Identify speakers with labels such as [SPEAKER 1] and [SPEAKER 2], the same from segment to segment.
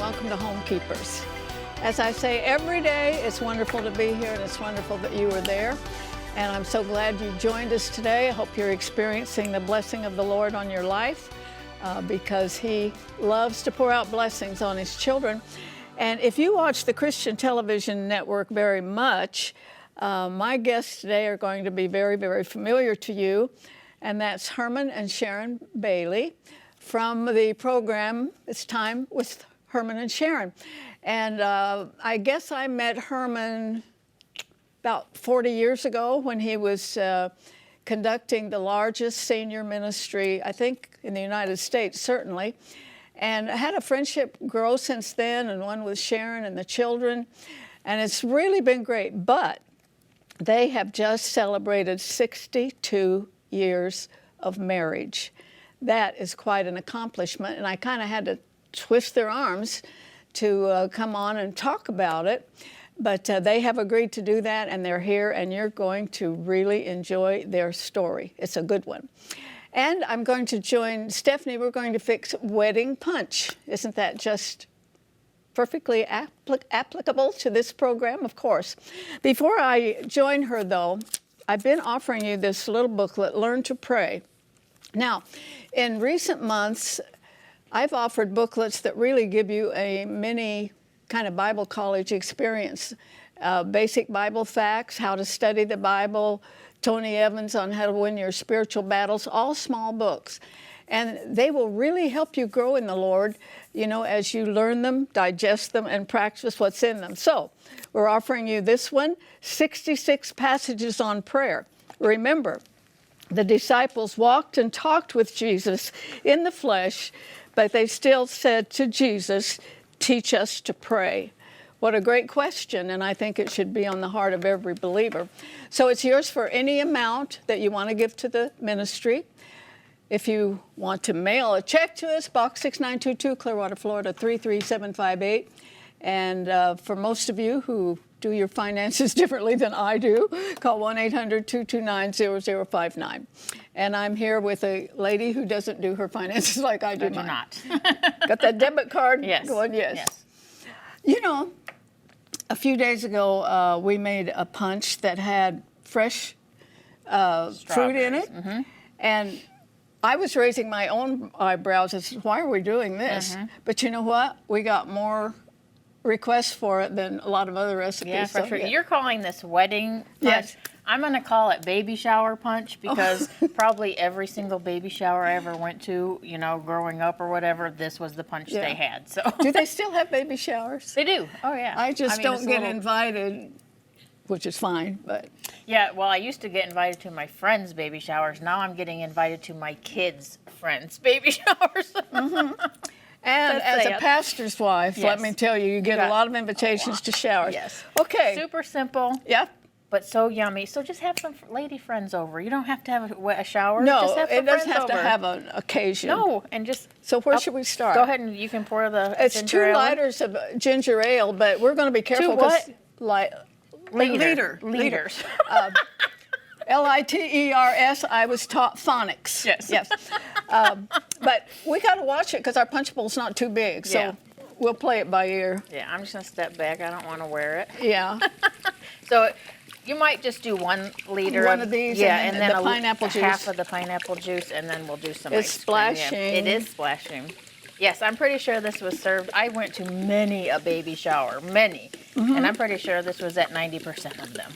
[SPEAKER 1] welcome to Homekeepers. As I say every day, it's wonderful to be here and it's wonderful that you are there. And I'm so glad you joined us today. I hope you're experiencing the blessing of the Lord on your life because He loves to pour out blessings on His children. And if you watch the Christian television network very much, my guests today are going to be very, very familiar to you. And that's Herman and Sharron Bailey from the program It's Time with Herman and Sharron. And I guess I met Herman about 40 years ago when he was conducting the largest senior ministry, I think, in the United States, certainly. And I had a friendship grow since then, and one with Sharron and the children. And it's really been great. But they have just celebrated 62 years of marriage. That is quite an accomplishment. And I kind of had to twist their arms to come on and talk about it. But they have agreed to do that, and they're here, and you're going to really enjoy their story. It's a good one. And I'm going to join Stephanie. We're going to fix wedding punch. Isn't that just perfectly applicable to this program? Of course. Before I join her, though, I've been offering you this little booklet, Learn to Pray. Now, in recent months, I've offered booklets that really give you a mini kind of Bible college experience. Basic Bible facts, how to study the Bible, Tony Evans on how to win your spiritual battles, all small books. And they will really help you grow in the Lord, you know, as you learn them, digest them, and practice what's in them. So we're offering you this one, 66 passages on prayer. Remember, the disciples walked and talked with Jesus in the flesh, but they still said to Jesus, teach us to pray. What a great question, and I think it should be on the heart of every believer. So it's yours for any amount that you want to give to the ministry. If you want to mail a check to us, Box 6922, Clearwater, Florida, 33758. And for most of you who do your finances differently than I do, call 1-800-229-0059. And I'm here with a lady who doesn't do her finances like I do mine.
[SPEAKER 2] Not.
[SPEAKER 1] Got that debit card
[SPEAKER 2] Yes.
[SPEAKER 1] going? Yes.
[SPEAKER 2] Yes.
[SPEAKER 1] You know, a few days ago, we made a punch that had fresh fruit in it.
[SPEAKER 2] Mm-hmm.
[SPEAKER 1] And I was raising my own eyebrows as to why are we doing this?
[SPEAKER 2] Mm-hmm.
[SPEAKER 1] But you know what? We got more requests for it than a lot of other recipes.
[SPEAKER 2] Yeah, for
[SPEAKER 1] so,
[SPEAKER 2] sure.
[SPEAKER 1] yeah.
[SPEAKER 2] You're calling this wedding punch.
[SPEAKER 1] Yes.
[SPEAKER 2] I'm going to call it baby shower punch because probably every single baby shower I ever went to, you know, growing up or whatever, this was the punch
[SPEAKER 1] Yeah.
[SPEAKER 2] they had. So
[SPEAKER 1] Do they still have baby showers?
[SPEAKER 2] They do. Oh, yeah.
[SPEAKER 1] I just
[SPEAKER 2] mean,
[SPEAKER 1] don't
[SPEAKER 2] it's a
[SPEAKER 1] get
[SPEAKER 2] little-
[SPEAKER 1] invited, which is fine, but
[SPEAKER 2] Yeah, well, I used to get invited to my friends' baby showers. Now I'm getting invited to my kids' friends' baby showers.
[SPEAKER 1] And as a pastor's wife, let
[SPEAKER 2] Yes.
[SPEAKER 1] me tell you, you get a
[SPEAKER 2] got
[SPEAKER 1] lot of invitations to showers.
[SPEAKER 2] Yes.
[SPEAKER 1] Okay.
[SPEAKER 2] Super simple,
[SPEAKER 1] Yeah.
[SPEAKER 2] but so yummy. So just have some lady friends over. You don't have to have a shower.
[SPEAKER 1] No,
[SPEAKER 2] just have some
[SPEAKER 1] it doesn't
[SPEAKER 2] friends
[SPEAKER 1] have to
[SPEAKER 2] over.
[SPEAKER 1] have an occasion.
[SPEAKER 2] No, and just
[SPEAKER 1] So where should we start?
[SPEAKER 2] go ahead and you can pour the
[SPEAKER 1] It's
[SPEAKER 2] ginger
[SPEAKER 1] 2
[SPEAKER 2] ale in.
[SPEAKER 1] liters of ginger ale, but we're going to be careful.
[SPEAKER 2] 2 what?
[SPEAKER 1] Liters. Liters. I was taught phonics.
[SPEAKER 2] Yes.
[SPEAKER 1] Yes. But we got to watch it because our punch bowl's not too big, so
[SPEAKER 2] Yeah.
[SPEAKER 1] we'll play it by ear.
[SPEAKER 2] Yeah, I'm just gonna step back. I don't want to wear it.
[SPEAKER 1] Yeah.
[SPEAKER 2] So you might just do 1 liter.
[SPEAKER 1] One of these,
[SPEAKER 2] Yeah,
[SPEAKER 1] and
[SPEAKER 2] and
[SPEAKER 1] then
[SPEAKER 2] then
[SPEAKER 1] the pineapple
[SPEAKER 2] half
[SPEAKER 1] juice.
[SPEAKER 2] of the pineapple juice, and then we'll do some.
[SPEAKER 1] It's
[SPEAKER 2] ice cream. Yeah,
[SPEAKER 1] splashing.
[SPEAKER 2] it is splashing. Yes, I'm pretty sure this was served. I went to many a baby shower, many,
[SPEAKER 1] Mm-hmm.
[SPEAKER 2] and I'm pretty sure this was at 90% of them.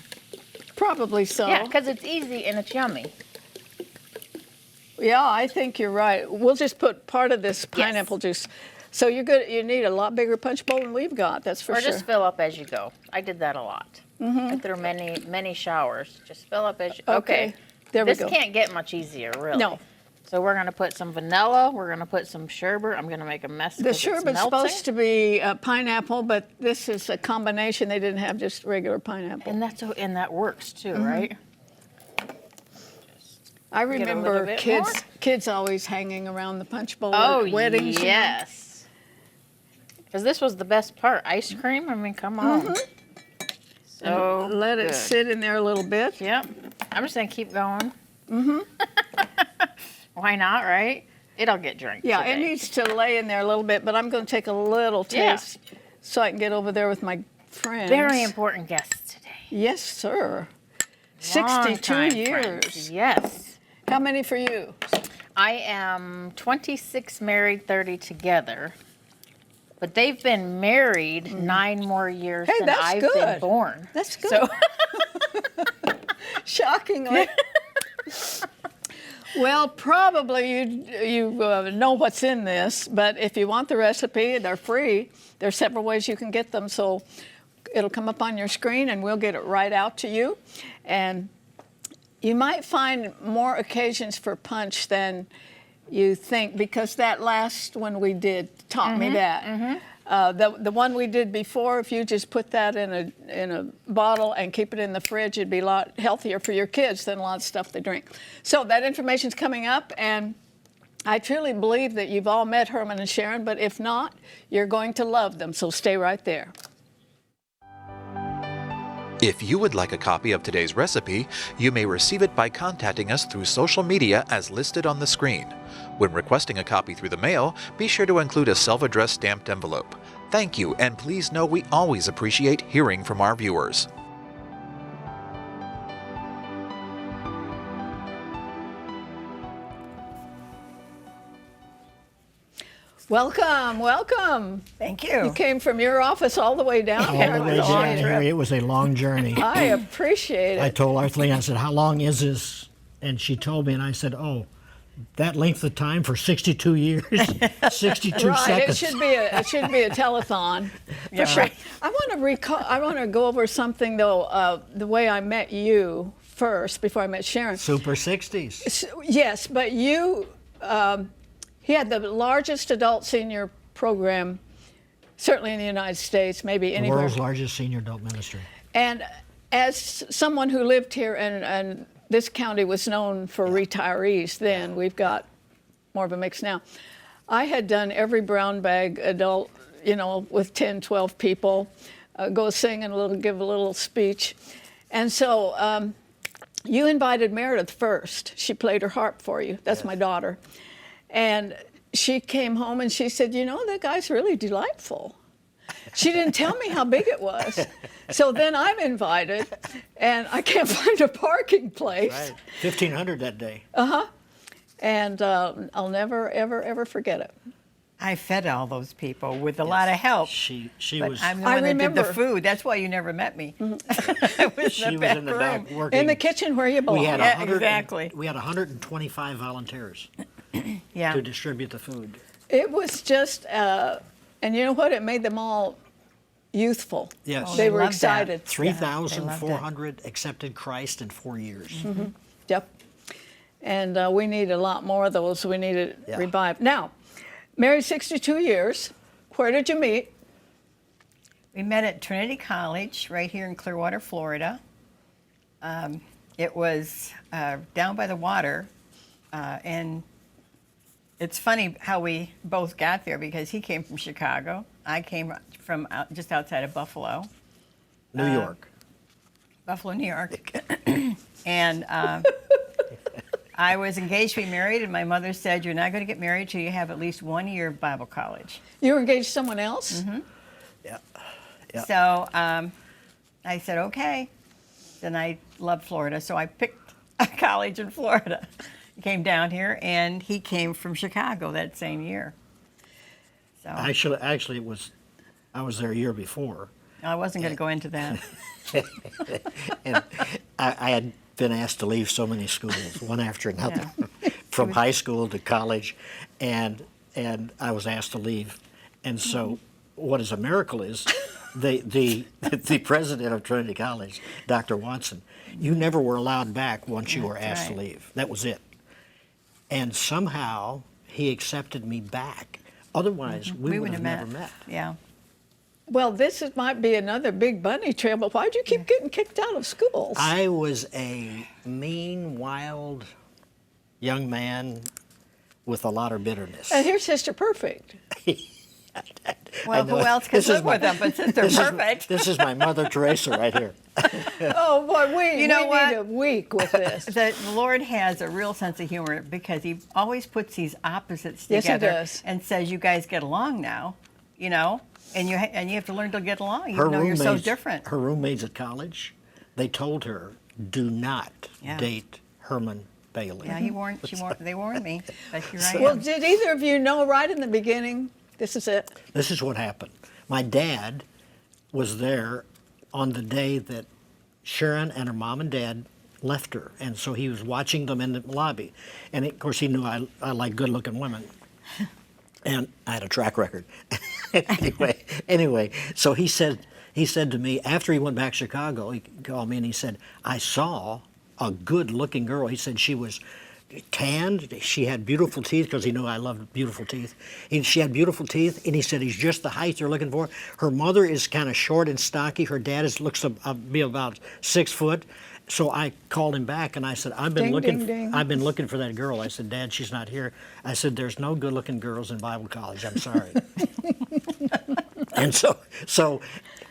[SPEAKER 1] Probably so.
[SPEAKER 2] Yeah, because it's easy and it's yummy.
[SPEAKER 1] Yeah, I think you're right. We'll just put part of this pineapple juice. So you're good. You need a lot bigger punch bowl than we've got. That's for
[SPEAKER 2] Or
[SPEAKER 1] sure.
[SPEAKER 2] just fill up as you go. I did that a lot. I threw many showers. Just fill up as you.
[SPEAKER 1] Okay, there we
[SPEAKER 2] This
[SPEAKER 1] go.
[SPEAKER 2] can't get much easier, really.
[SPEAKER 1] No.
[SPEAKER 2] So we're gonna put some vanilla. We're gonna put some sherbet. I'm gonna make a mess.
[SPEAKER 1] The
[SPEAKER 2] 'cause it's
[SPEAKER 1] sherbet's
[SPEAKER 2] melting.
[SPEAKER 1] supposed to be pineapple, but this is a combination. They didn't have just regular pineapple.
[SPEAKER 2] And that works too, right?
[SPEAKER 1] I
[SPEAKER 2] a little
[SPEAKER 1] remember
[SPEAKER 2] bit
[SPEAKER 1] kids always hanging around the punch bowl
[SPEAKER 2] Oh,
[SPEAKER 1] at weddings. you know.
[SPEAKER 2] yes. Because this was the best part. Ice cream. I mean, come on. So
[SPEAKER 1] Let it
[SPEAKER 2] good.
[SPEAKER 1] sit in there a little bit.
[SPEAKER 2] Yep. I'm just gonna keep going. Why not, right? It'll get drank.
[SPEAKER 1] Yeah,
[SPEAKER 2] today.
[SPEAKER 1] it needs to lay in there a little bit, but I'm going to take a little taste so I can get over there with my friends.
[SPEAKER 2] Very important guests today.
[SPEAKER 1] Yes, sir. 62
[SPEAKER 2] Longtime
[SPEAKER 1] years.
[SPEAKER 2] friends. Yes.
[SPEAKER 1] How many for you?
[SPEAKER 2] I am 26 married, 30 together. But they've been married 9 more years
[SPEAKER 1] Hey,
[SPEAKER 2] than
[SPEAKER 1] that's
[SPEAKER 2] I've
[SPEAKER 1] good.
[SPEAKER 2] been born.
[SPEAKER 1] That's good.
[SPEAKER 2] So
[SPEAKER 1] Shockingly. Well, probably you know what's in this, but if you want the recipe, they're free. There's several ways you can get them, so it'll come up on your screen and we'll get it right out to you. And you might find more occasions for punch than you think, because that last one we did taught me that. The one we did before, if you just put that in a bottle and keep it in the fridge, it'd be a lot healthier for your kids than a lot of stuff they drink. So that information's coming up, and I truly believe that you've all met Herman and Sharron, but if not, you're going to love them, so stay right there.
[SPEAKER 3] If you would like a copy of today's recipe, you may receive it by contacting us through social media as listed on the screen. When requesting a copy through the mail, be sure to include a self-addressed stamped envelope. Thank you, and please know we always appreciate hearing from our viewers.
[SPEAKER 1] Welcome, welcome.
[SPEAKER 4] Thank you.
[SPEAKER 1] You came from your office all the way down
[SPEAKER 4] All
[SPEAKER 1] here.
[SPEAKER 4] the way down here. It was a long journey.
[SPEAKER 1] I appreciate it.
[SPEAKER 4] I told Arthelene, I said, how long is this? And she told me, and I said, oh, that length of time for 62 years, 62
[SPEAKER 1] Right,
[SPEAKER 4] seconds.
[SPEAKER 1] it should be a telethon. For sure.
[SPEAKER 2] right.
[SPEAKER 1] I want to go over something though. The way I met you first, before I met Sharron.
[SPEAKER 4] Super 60s.
[SPEAKER 1] Yes, but you, he had the largest adult senior program, certainly in the United States, maybe
[SPEAKER 4] The
[SPEAKER 1] anywhere.
[SPEAKER 4] world's largest senior adult ministry.
[SPEAKER 1] And as someone who lived here, and this county was known for retirees then, we've got more of a mix now. I had done every brown bag adult, with 10, 12 people, go sing and give a little speech. And so you invited Meredith first. She played her harp for you. That's my daughter. And she came home and she said, that guy's really delightful. She didn't tell me how big it was. So then I'm invited, and I can't find a parking place.
[SPEAKER 4] Right. 1,500 that day.
[SPEAKER 1] And I'll never, ever, ever forget it.
[SPEAKER 5] I fed all those people with a lot of help.
[SPEAKER 4] She
[SPEAKER 5] But
[SPEAKER 4] was.
[SPEAKER 5] I'm the
[SPEAKER 1] I
[SPEAKER 5] one that did
[SPEAKER 1] remember.
[SPEAKER 5] the food. That's why you never met me. I was
[SPEAKER 4] She
[SPEAKER 5] in the
[SPEAKER 4] was
[SPEAKER 5] back
[SPEAKER 4] in the
[SPEAKER 5] room.
[SPEAKER 4] back working.
[SPEAKER 1] In the kitchen where you belong.
[SPEAKER 4] We had
[SPEAKER 5] Yeah,
[SPEAKER 4] 100
[SPEAKER 5] exactly.
[SPEAKER 4] We had 125 volunteers
[SPEAKER 5] Yeah.
[SPEAKER 4] to distribute the food.
[SPEAKER 1] It was just, and you know what? It made them all youthful.
[SPEAKER 4] Yes.
[SPEAKER 5] Oh,
[SPEAKER 1] They
[SPEAKER 5] they
[SPEAKER 1] were
[SPEAKER 5] loved that.
[SPEAKER 1] excited.
[SPEAKER 4] 3,400 accepted Christ in 4 years.
[SPEAKER 1] Yep. And we need a lot more of those. We need it
[SPEAKER 4] Yeah.
[SPEAKER 1] revived. Now, married 62 years. Where did you meet?
[SPEAKER 5] We met at Trinity College right here in Clearwater, Florida. It was down by the water. And it's funny how we both got there because he came from Chicago. I came from just outside of Buffalo,
[SPEAKER 4] New York.
[SPEAKER 5] New York. And I was engaged to be married, and my mother said, you're not going to get married till you have at least 1 year of Bible college.
[SPEAKER 1] You were engaged to someone else?
[SPEAKER 4] Yeah. Yeah.
[SPEAKER 5] So I said, okay. Then I loved Florida, so I picked a college in Florida. Came down here, and he came from Chicago that same year. So
[SPEAKER 4] Actually, it was. I was there a year before,
[SPEAKER 5] I wasn't going to go into that.
[SPEAKER 4] and I had been asked to leave so many schools, one after another, from high school to college, and I was asked to leave. And so, what is a miracle is, the president of Trinity College, Dr. Watson, you never were allowed back once you were asked to
[SPEAKER 5] right.
[SPEAKER 4] leave. That was it. And somehow he accepted me back. Otherwise, we would have never met.
[SPEAKER 5] Yeah.
[SPEAKER 1] Well, might be another big bunny trail, but why'd you keep getting kicked out of schools?
[SPEAKER 4] I was a mean, wild young man with a lot of bitterness.
[SPEAKER 1] And here's Sister Perfect.
[SPEAKER 5] Well, who else could live with them? But since they're perfect.
[SPEAKER 4] This is my Mother Teresa right here.
[SPEAKER 1] Oh boy, we
[SPEAKER 5] know what?
[SPEAKER 1] need a week with this.
[SPEAKER 5] The Lord has a real sense of humor because He always puts these opposites
[SPEAKER 1] Yes, He
[SPEAKER 5] together
[SPEAKER 1] does.
[SPEAKER 5] and says, "You guys get along now," and you have to learn to get along, even though you're so different.
[SPEAKER 4] Her roommates at college, they told her, "Do not
[SPEAKER 5] Yeah.
[SPEAKER 4] date Herman Bailey."
[SPEAKER 5] Yeah, they warned me, but here I am.
[SPEAKER 1] Well, did either of you know right in the beginning? This is it.
[SPEAKER 4] This is what happened. My dad was there on the day that Sharon and her mom and dad left her, and so he was watching them in the lobby. And of course, he knew I like good-looking women, and I had a track record. anyway, so he said to me after he went back to Chicago, he called me and he said, "I saw a good-looking girl." He said she was tanned. She had beautiful teeth because he knew I loved beautiful teeth. She had beautiful teeth, and he said he's just the height you're looking for. Her mother is kind of short and stocky. Her dad looks to be about 6 foot. So I called him back and I said, I've been looking for that girl. I said, "Dad, she's not here." I said, "There's no good-looking girls in Bible college. I'm sorry." And so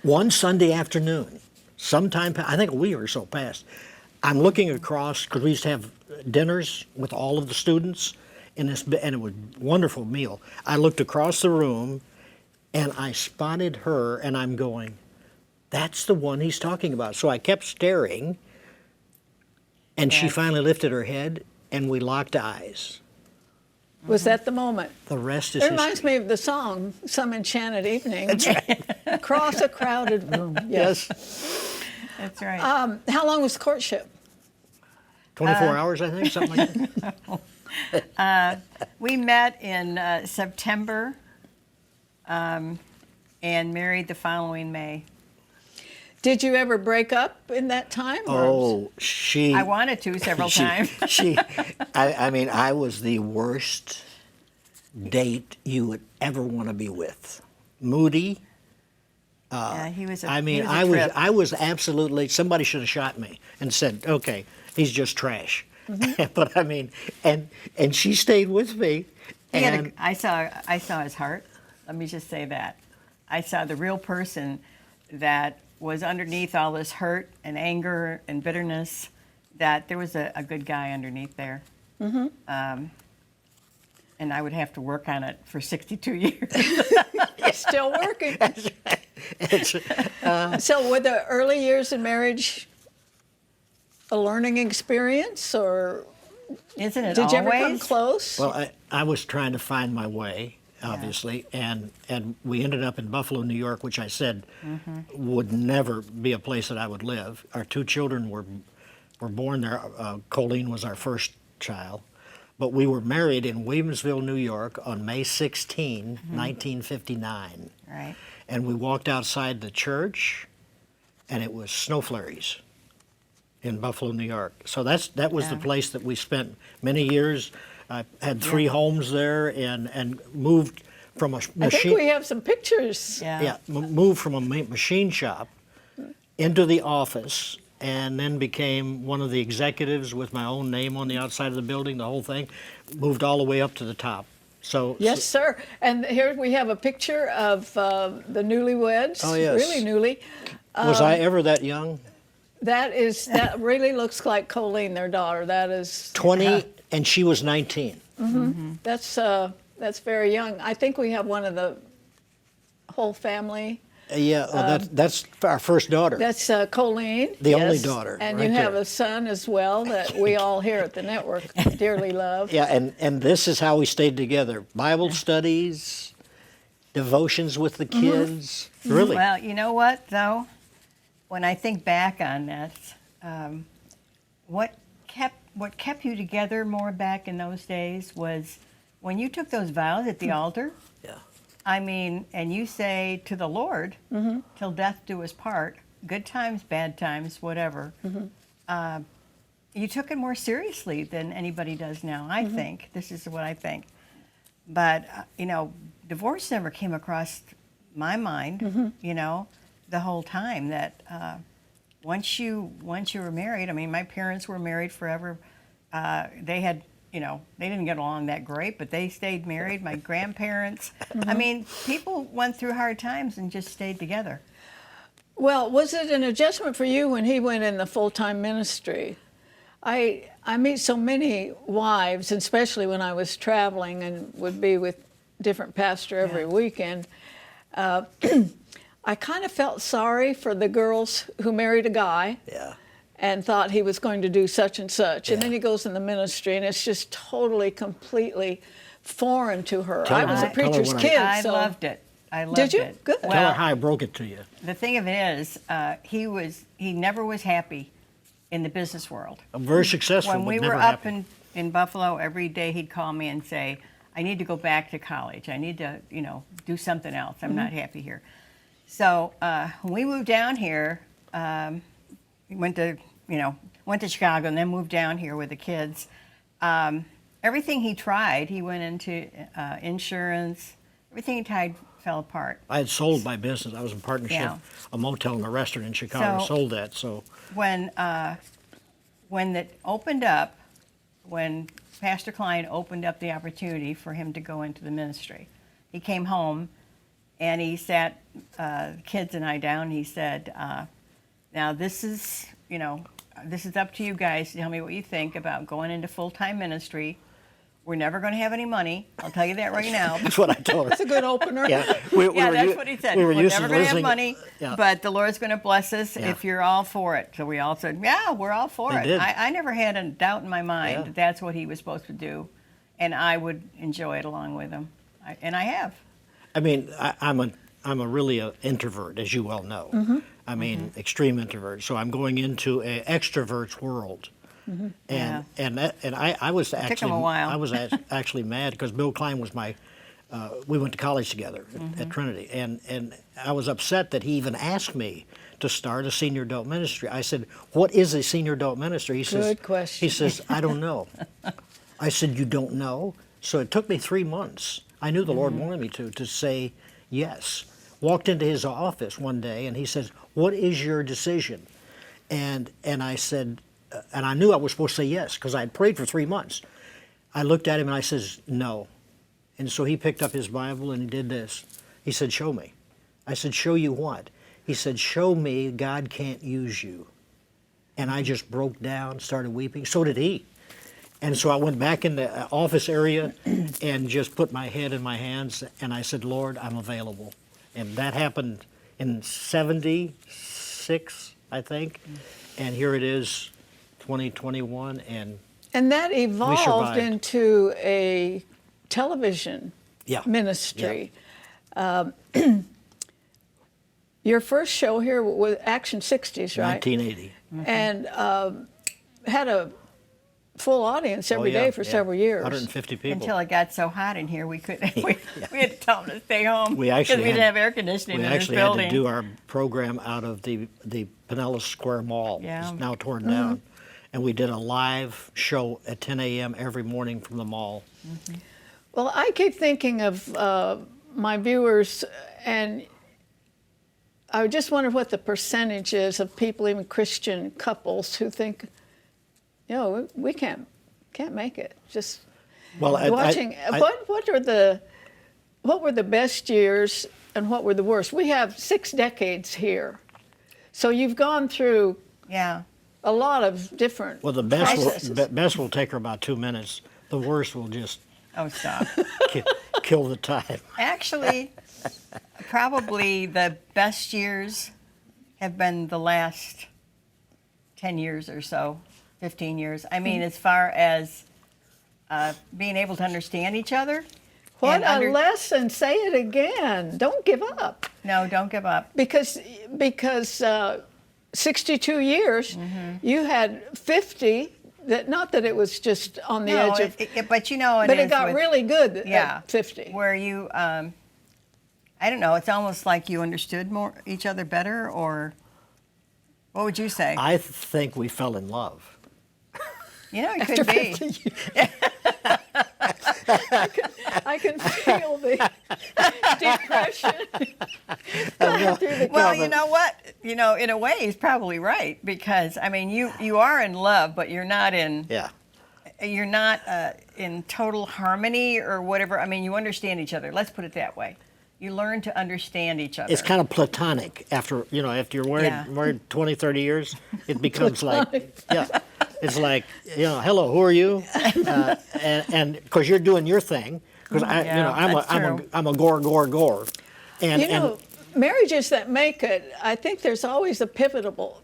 [SPEAKER 4] one Sunday afternoon, sometime I think a week or so passed, I'm looking across because we used to have dinners with all of the students, and it was a wonderful meal. I looked across the room, and I spotted her, and I'm going, "That's the one he's talking about." So I kept staring, and she finally lifted her head, and we locked eyes.
[SPEAKER 1] Was that the moment?
[SPEAKER 4] The rest is
[SPEAKER 1] It reminds
[SPEAKER 4] history.
[SPEAKER 1] me of the song "Some Enchanted Evening."
[SPEAKER 4] That's right.
[SPEAKER 1] Across a crowded room. Yes.
[SPEAKER 5] That's right.
[SPEAKER 1] How long was courtship?
[SPEAKER 4] 24 hours, I think, something like that.
[SPEAKER 5] We met in September and married the following May.
[SPEAKER 1] Did you ever break up in that time? or-
[SPEAKER 4] Oh, she.
[SPEAKER 5] I wanted to several times.
[SPEAKER 4] I mean, I was the worst date you would ever want to be with. Moody.
[SPEAKER 5] Yeah, he was a
[SPEAKER 4] I mean,
[SPEAKER 5] he was a trip.
[SPEAKER 4] I was absolutely. Somebody should have shot me and said, "Okay, he's just trash." But I mean, and she stayed with me.
[SPEAKER 5] He had
[SPEAKER 4] And
[SPEAKER 5] I saw his heart. Let me just say that. I saw the real person that was underneath all this hurt and anger and bitterness, that there was a good guy underneath there. And I would have to work on it for 62 years.
[SPEAKER 1] Still working. So were the early years in marriage a learning experience, or
[SPEAKER 5] Isn't it
[SPEAKER 1] did you
[SPEAKER 5] always?
[SPEAKER 1] ever come close?
[SPEAKER 4] well, I was trying to find my way, obviously, and we ended up in Buffalo, New York, which I said would never be a place that I would live. Our two children were born there. Colleen was our first child. But we were married in Williamsville, New York on May 16, 1959.
[SPEAKER 5] Right.
[SPEAKER 4] And we walked outside the church, and it was snow flurries in Buffalo, New York. So that was the place that we spent many years. I had 3 homes there and moved from a machine.
[SPEAKER 1] I think we have some pictures.
[SPEAKER 5] Yeah.
[SPEAKER 4] Moved from a machine shop into the office, and then became one of the executives with my own name on the outside of the building, the whole thing. Moved all the way up to the top. So
[SPEAKER 1] Yes, sir. And here we have a picture of the newlyweds.
[SPEAKER 4] Oh, yes.
[SPEAKER 1] Really newly.
[SPEAKER 4] Was I ever that young?
[SPEAKER 1] That really looks like Colleen, their daughter. That is
[SPEAKER 4] 20, and she was 19.
[SPEAKER 1] That's very young. I think we have one of the whole family.
[SPEAKER 4] That's our first daughter.
[SPEAKER 1] That's Colleen.
[SPEAKER 4] The only daughter,
[SPEAKER 1] And
[SPEAKER 4] right
[SPEAKER 1] you have
[SPEAKER 4] there.
[SPEAKER 1] a son as well that we all here at the network dearly love.
[SPEAKER 4] Yeah, and this is how we stayed together. Bible studies, devotions with the kids. Really.
[SPEAKER 5] Well, you know what, though? When I think back on this, what kept you together more back in those days was when you took those vows at the altar.
[SPEAKER 4] Yeah.
[SPEAKER 5] I mean, and you say to the Lord, till death do us part, good times, bad times, whatever. You took it more seriously than anybody does now, I think. This is what I think. But, divorce never came across my mind, the whole time. That once you were married, I mean, my parents were married forever. They had they didn't get along that great, but they stayed married. My grandparents, I mean, people went through hard times and just stayed together.
[SPEAKER 1] Well, was it an adjustment for you when he went in the full-time ministry? I meet so many wives, especially when I was traveling and would be with different pastor every weekend. I kind of felt sorry for the girls who married a guy and thought he was going to do such and such. And then he goes in the ministry, and it's just totally, completely foreign to her. I was a preacher's kid.
[SPEAKER 5] I loved it. I loved it.
[SPEAKER 1] Did you? Good.
[SPEAKER 4] Tell her how I broke it to you.
[SPEAKER 5] The thing of it is, he never was happy in the business world.
[SPEAKER 4] I'm very successful,
[SPEAKER 5] When
[SPEAKER 4] but
[SPEAKER 5] we
[SPEAKER 4] never
[SPEAKER 5] were up
[SPEAKER 4] happy.
[SPEAKER 5] in Buffalo, every day he'd call me and say, I need to go back to college. I need to, do something else. I'm not happy here. So when we moved down here, we went to Chicago and then moved down here with the kids. Everything he tried, he went into insurance. Everything he tried fell apart.
[SPEAKER 4] I had sold my business. I was in partnership, a motel and a restaurant in Chicago. Sold that. So
[SPEAKER 5] when it opened up, when Pastor Klein opened up the opportunity for him to go into the ministry, he came home and he sat kids and I down. And he said, "Now this is up to you guys to tell me what you think about going into full-time ministry. We're never going to have any money. I'll tell you that right now."
[SPEAKER 4] that's what I told her.
[SPEAKER 1] That's a good opener.
[SPEAKER 5] That's what he said. We're never going to have money, but the Lord's going to bless us if you're all for it. So we all said, yeah, we're all for it.
[SPEAKER 4] Did.
[SPEAKER 5] I never had a doubt in my mind that that's what he was supposed to do, and I would enjoy it along with him. And I have.
[SPEAKER 4] I mean, I'm a really an introvert, as you well know. I mean, extreme introvert. So I'm going into an extrovert's world. And I was actually
[SPEAKER 5] took him a while.
[SPEAKER 4] I was actually mad because Bill Klein was my. We went to college together at Trinity, and I was upset that he even asked me to start a senior adult ministry. I said, "What is a senior adult ministry?" He says,
[SPEAKER 1] Good question.
[SPEAKER 4] He says, "I don't know." I said, "You don't know?" So it took me 3 months. I knew the Lord wanted me to say yes. Walked into his office one day, and he says, "What is your decision?" And I said. And I knew I was supposed to say yes because I had prayed for 3 months. I looked at him and I says, no. And so he picked up his Bible and he did this. He said, show me. I said, show you what? He said, show me God can't use you. And I just broke down, started weeping. So did he. And so I went back in the office area and just put my head in my hands and I said, Lord, I'm available. And that happened in 76, I think. And here it is. 2021,
[SPEAKER 1] and that evolved
[SPEAKER 4] survived.
[SPEAKER 1] into a television ministry. Your first show here was Action 60s, right?
[SPEAKER 4] 1980.
[SPEAKER 1] And had a full audience every day for several years.
[SPEAKER 4] 150 people.
[SPEAKER 5] Until it got so hot in here, we couldn't. We had to tell them to stay home
[SPEAKER 4] We
[SPEAKER 5] because
[SPEAKER 4] actually
[SPEAKER 5] we didn't have air conditioning
[SPEAKER 4] We
[SPEAKER 5] in this
[SPEAKER 4] actually
[SPEAKER 5] building.
[SPEAKER 4] had to do our program out of the Pinellas Square Mall.
[SPEAKER 5] Yeah.
[SPEAKER 4] It's now torn down. And we did a live show at 10 a.m. every morning from the mall.
[SPEAKER 1] Well, I keep thinking of my viewers, and I just wonder what the percentage is of people, even Christian couples, who think, we can't make it. Just watching. What were the best years and what were the worst? We have 6 decades here, so you've gone through a lot of different.
[SPEAKER 4] Well, the best will take her about 2 minutes. The worst will just
[SPEAKER 5] stop.
[SPEAKER 4] kill the time.
[SPEAKER 5] Actually, probably the best years have been the last 10 years or so, 15 years. I mean, as far as being able to understand each other.
[SPEAKER 1] What a lesson. Say it again. Don't give up.
[SPEAKER 5] No, don't give up.
[SPEAKER 1] Because 62 years, you had 50, not that it was just on the edge of...
[SPEAKER 5] but
[SPEAKER 1] it got really good at 50.
[SPEAKER 5] Where you, I don't know, it's almost like you understood each other better, or what would you say?
[SPEAKER 4] I think we fell in love.
[SPEAKER 5] It could be.
[SPEAKER 1] I can feel the depression.
[SPEAKER 5] Well, you know what? In a way, he's probably right because I mean, you are in love, but you're not in.
[SPEAKER 4] Yeah.
[SPEAKER 5] you're not in total harmony or whatever. I mean, you understand each other. Let's put it that way. You learn to understand each other.
[SPEAKER 4] It's kind of platonic after you're married 20, 30 years, it becomes like, yeah, it's like, hello, who are you? And because you're doing your thing, because I'm a gore. And
[SPEAKER 1] marriages that make it, I think there's always a pivotal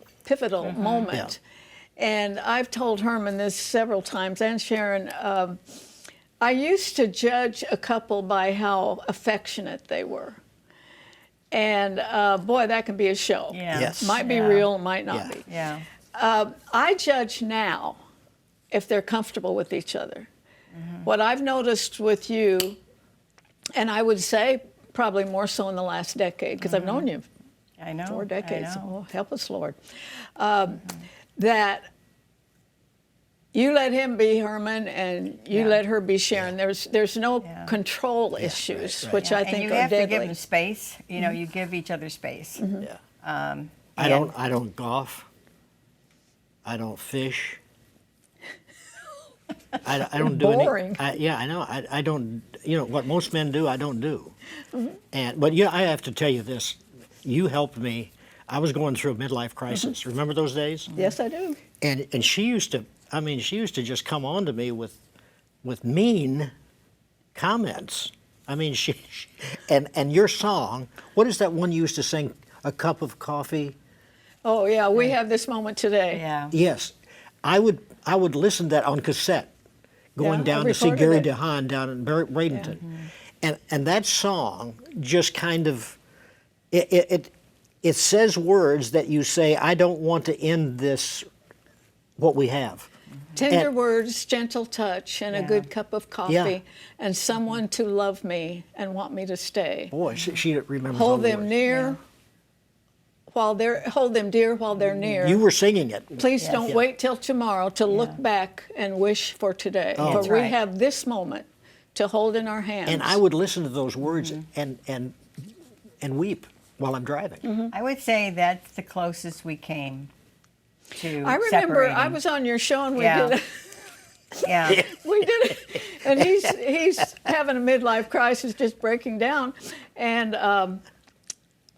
[SPEAKER 1] moment. And I've told Herman this several times, and Sharron, I used to judge a couple by how affectionate they were. And boy, that can be a show.
[SPEAKER 5] Yeah.
[SPEAKER 4] Yes.
[SPEAKER 1] Might be real, might not be.
[SPEAKER 5] Yeah.
[SPEAKER 1] I judge now if they're comfortable with each other. What I've noticed with you, and I would say probably more so in the last decade, because I've known you
[SPEAKER 5] I know.
[SPEAKER 1] 4 decades.
[SPEAKER 5] I know.
[SPEAKER 1] Oh, help us, Lord. That you let him be Herman and you let her be Sharron. There's no control issues, which I
[SPEAKER 5] And
[SPEAKER 1] think
[SPEAKER 5] you
[SPEAKER 1] are
[SPEAKER 5] have to give
[SPEAKER 1] deadly.
[SPEAKER 5] them space. You give each other space.
[SPEAKER 4] Yeah. I don't golf. I don't fish. I don't do
[SPEAKER 1] Boring.
[SPEAKER 4] I know. I don't. What most men do, I don't do. But I have to tell you this. You helped me. I was going through a midlife crisis. Remember those days?
[SPEAKER 1] Yes, I do.
[SPEAKER 4] And she used to. She used to just come on to me with mean comments. And your song. What is that one you used to sing? A cup of coffee.
[SPEAKER 1] Oh yeah, we have this moment today.
[SPEAKER 5] Yeah.
[SPEAKER 4] Yes, I would listen to that on cassette, going
[SPEAKER 1] Yeah,
[SPEAKER 4] down
[SPEAKER 1] I
[SPEAKER 4] to see
[SPEAKER 1] recorded
[SPEAKER 4] Gary
[SPEAKER 1] it.
[SPEAKER 4] DeHaan down in Bradenton, and that song just kind of it says words that you say, I don't want to end this what we have.
[SPEAKER 1] Tender
[SPEAKER 4] And-
[SPEAKER 1] words, gentle touch, and a good cup of coffee, and someone to love me and want me to stay.
[SPEAKER 4] Boy, she remembers all
[SPEAKER 1] Hold
[SPEAKER 4] the
[SPEAKER 1] them
[SPEAKER 4] words.
[SPEAKER 1] near hold them dear while they're near.
[SPEAKER 4] You were singing it.
[SPEAKER 1] Please don't wait till tomorrow to look back and wish for today.
[SPEAKER 4] Oh.
[SPEAKER 1] For
[SPEAKER 5] That's
[SPEAKER 1] we
[SPEAKER 5] right.
[SPEAKER 1] have this moment to hold in our hands.
[SPEAKER 4] And I would listen to those words and weep while I'm driving.
[SPEAKER 5] I would say that's the closest we came to
[SPEAKER 1] I remember
[SPEAKER 5] separating.
[SPEAKER 1] I was on your show and we
[SPEAKER 5] Yeah.
[SPEAKER 1] did it.
[SPEAKER 5] Yeah.
[SPEAKER 1] We did it, and he's having a midlife crisis, just breaking down, and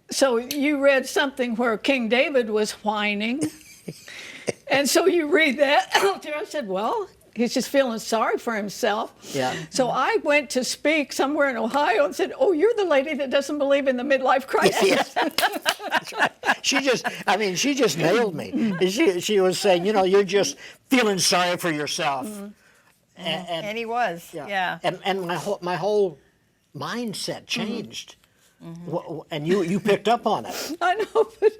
[SPEAKER 1] so you read something where King David was whining, and so you read that out there. I said, well, he's just feeling sorry for himself.
[SPEAKER 4] Yeah.
[SPEAKER 1] So I went to speak somewhere in Ohio and said, oh, you're the lady that doesn't believe in the midlife crisis.
[SPEAKER 4] Yes. That's right. She just nailed me. She was saying, you're just feeling sorry for yourself.
[SPEAKER 5] And he was. Yeah.
[SPEAKER 4] And my whole mindset changed. And you picked up on it.
[SPEAKER 1] I know, but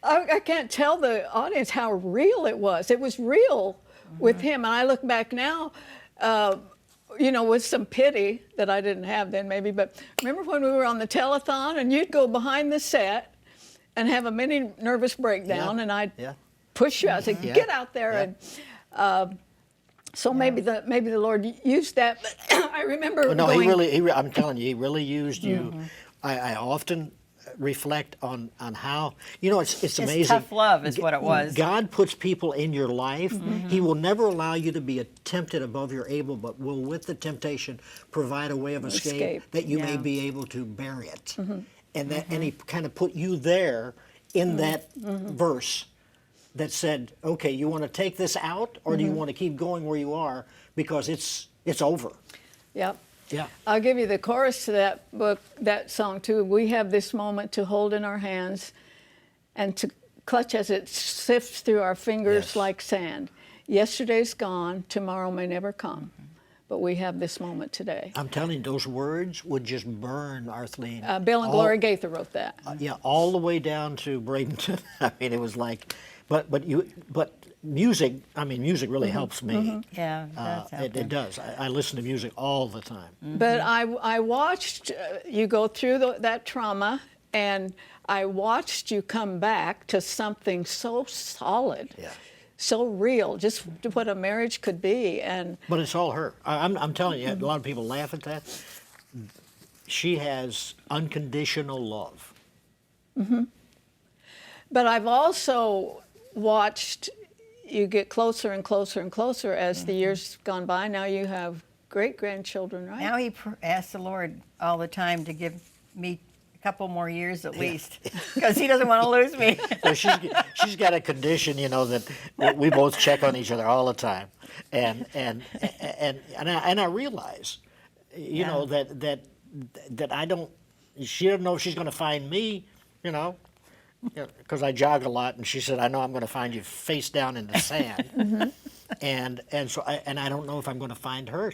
[SPEAKER 1] I can't tell the audience how real it was. It was real with him. And I look back now, with some pity that I didn't have then maybe, but remember when we were on the telethon and you'd go behind the set and have a mini nervous breakdown and I'd push you out, I'd say, get out there. And so maybe the Lord used that. But I remember
[SPEAKER 4] No,
[SPEAKER 1] going,
[SPEAKER 4] I'm telling you, he really used you. I often reflect on how, it's amazing.
[SPEAKER 5] It's tough love is what it was.
[SPEAKER 4] God puts people in your life. He will never allow you to be tempted above your able, but will with the temptation provide a way of escape that you may be able to bear it. And he kind of put you there in that verse that said, okay, you want to take this out or do you want to keep going where you are because it's over.
[SPEAKER 1] Yep.
[SPEAKER 4] Yeah.
[SPEAKER 1] I'll give you the chorus to that song too. We have this moment to hold in our hands and to clutch as it sifts through our fingers like sand. Yesterday's gone, tomorrow may never come, but we have this moment today.
[SPEAKER 4] I'm telling you, those words would just burn, Arthelene.
[SPEAKER 1] Bill and Gloria Gaither wrote that.
[SPEAKER 4] All the way down to Bradenton. It was like, but music. Music really helps me.
[SPEAKER 5] Yeah. That's
[SPEAKER 4] It does. I listen to music all the time.
[SPEAKER 1] But I watched you go through that trauma, and I watched you come back to something so solid, so real, just what a marriage could be.
[SPEAKER 4] But it's all her. I'm telling you, a lot of people laugh at that. She has unconditional love.
[SPEAKER 1] But I've also watched you get closer and closer and closer as the years gone by. Now you have great-grandchildren, right?
[SPEAKER 5] Now he asks the Lord all the time to give me a couple more years at least, because he doesn't want to lose me.
[SPEAKER 4] So she's got a condition, you know, that we both check on each other all the time, and I realize, you know, that I don't. She doesn't know if she's going to find me, you know, because I jog a lot, and she said, "I know I'm going to find you face down in the sand," and so I don't know if I'm going to find her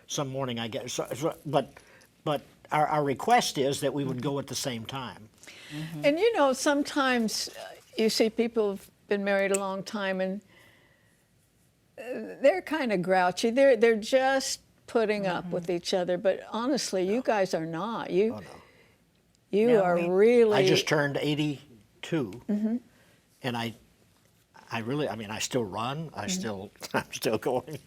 [SPEAKER 4] some morning. I guess, but our request is that we would go at the same time.
[SPEAKER 1] And you know, sometimes you see people who've been married a long time, and they're kind of grouchy. They're just putting up with each other. But honestly, you guys are not. You are really.
[SPEAKER 4] I just turned 82, and I really, I mean, I still run. I'm still going.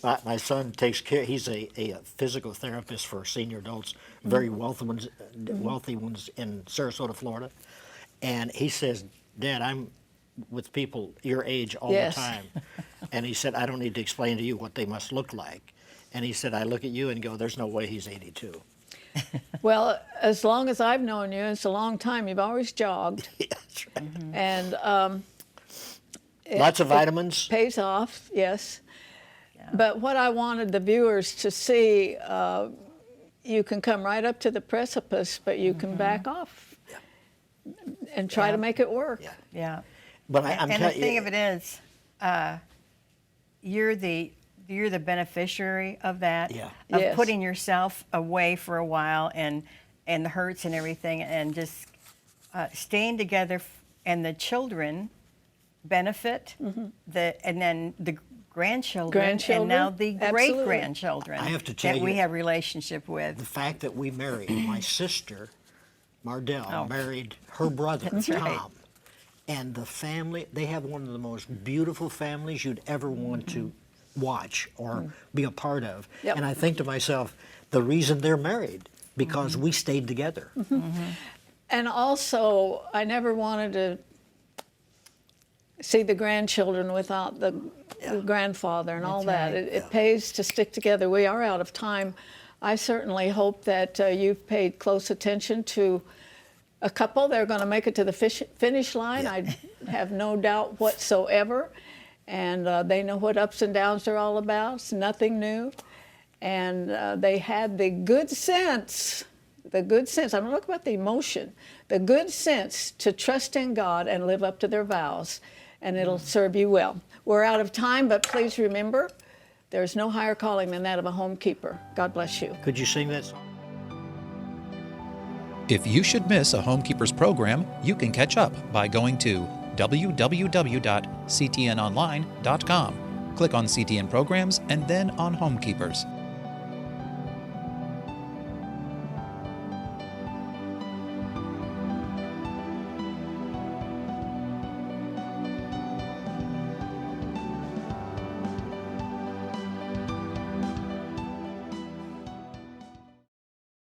[SPEAKER 4] My son takes care. He's a physical therapist for senior adults, very wealthy ones in Sarasota, Florida. And he says, "Dad, I'm with people your age all the time." And he said, "I don't need to explain to you what they must look like." And he said, "I look at you and go, there's no way he's 82."
[SPEAKER 1] Well, as long as I've known you, it's a long time. You've always jogged.
[SPEAKER 4] Yeah, that's right.
[SPEAKER 1] And
[SPEAKER 4] Lots of vitamins.
[SPEAKER 1] Pays off, yes. Yeah. But what I wanted the viewers to see, you can come right up to the precipice, but you can back off and try to make it work.
[SPEAKER 5] Yeah.
[SPEAKER 4] But
[SPEAKER 5] and the thing of it is, you're the beneficiary of that, of putting yourself away for a while and the hurts and everything, and just staying together, and the children benefit, and then the grandchildren, and now the great-grandchildren
[SPEAKER 4] I have to tell
[SPEAKER 5] that
[SPEAKER 4] you,
[SPEAKER 5] we have relationship with.
[SPEAKER 4] the fact that we married, my sister, Mardell, married her brother, Tom. And the family, they have one of the most beautiful families you'd ever want to watch or be a part of. And I think to myself, the reason they're married, because we stayed together.
[SPEAKER 1] And also, I never wanted to see the grandchildren without the grandfather and all that. It pays to stick together. We are out of time. I certainly hope that you've paid close attention to a couple. They're going to make it to the finish line. I have no doubt whatsoever. And they know what ups and downs are all about. It's nothing new. And they had the good sense, I'm not talking about the emotion, the good sense to trust in God and live up to their vows, and it'll serve you well. We're out of time, but please remember, there's no higher calling than that of a homekeeper. God bless you.
[SPEAKER 4] Could you sing that song?
[SPEAKER 3] If you should miss a Homekeepers program, you can catch up by going to www.ctnonline.com. Click on CTN Programs and then on Homekeepers.